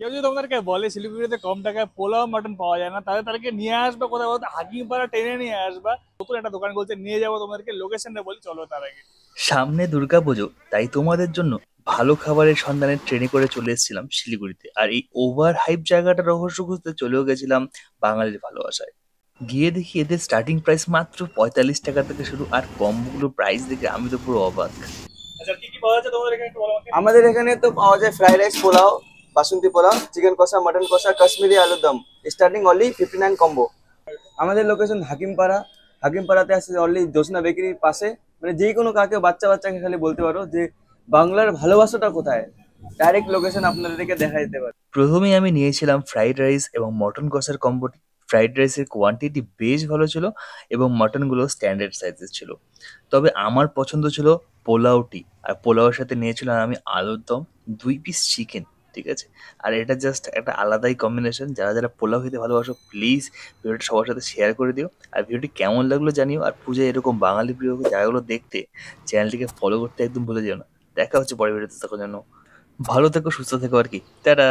কেউ যদি তোমাদেরকে বলে শিলিগুড়িতে কম টাকায় পোলাও মাটন পাওয়া যায় না, তাহলে তাদেরকে নিয়ে আসবা কোথাও বলতে, হাকিমপাড়া টেনে নিয়ে আসবা, নতুন একটা দোকান বলছে, নিয়ে যাবো তোমাদেরকে, লোকেশনটা বলি চলো তার আগে। সামনে দুর্গাপুজো, তাই তোমাদের জন্য ভালো খাবারের সন্ধানে ট্রেনে করে চলে এসেছিলাম শিলিগুড়িতে। আর এই ওভার হাইপ জায়গাটার রহস্য খুঁজতে চলেও গেছিলাম বাঙালির ভালোবাসায়। গিয়ে দেখি এদের স্টার্টিং প্রাইস মাত্র 45 টাকা থেকে শুরু, আর কম্বোগুলো প্রাইস দেখে আমি তো পুরো অবাক। আচ্ছা, কি কি পাওয়া যাচ্ছে তোমাদের এখানে একটু বলো আমাকে। আমাদের এখানে তো পাওয়া যায় ফ্রাইড রাইস, পোলাও, বাসন্তী পোলাও, চিকেন কষা, মটন কষা, কাশ্মীরি আলুর দম, স্টার্টিং অনলি 59 কম্বো। আমাদের লোকেশন হাকিমপাড়া। হাকিমপাড়াতে আছে অনলি জোসনা বেকারির পাশে। মানে যে কোনো কাকে, বাচ্চা বাচ্চাকে খালি বলতে পারো যে বাংলার ভালোবাসাটা কোথায়, ডাইরেক্ট লোকেশন আপনাদেরকে দেখা যেতে পারে। প্রথমেই আমি নিয়েছিলাম ফ্রাইড রাইস এবং মটন কষার কম্বোটি। ফ্রাইড রাইসের কোয়ান্টিটি বেশ ভালো ছিল এবং মটনগুলো স্ট্যান্ডার্ড সাইজের ছিল। তবে আমার পছন্দ ছিল পোলাওটি, আর পোলাওয়ের সাথে নিয়েছিলাম আমি আলুর দম, 2 পিস চিকেন। ঠিক আছে, আর এটা জাস্ট একটা আলাদাই কম্বিনেশন। যারা যারা পোলাও খেতে ভালোবাসো প্লিজ ভিডিওটা সবার সাথে শেয়ার করে দিও। আর ভিডিওটি কেমন লাগলো জানিও। আর পূজায় এরকম বাঙালি প্রিয় জায়গাগুলো দেখতে চ্যানেলটিকে ফলো করতে একদম ভুলে যেও না। দেখা হচ্ছে পরের ভিডিওতে, তখন যেন ভালো থেকো, সুস্থ থেকো আর কি। টাটা।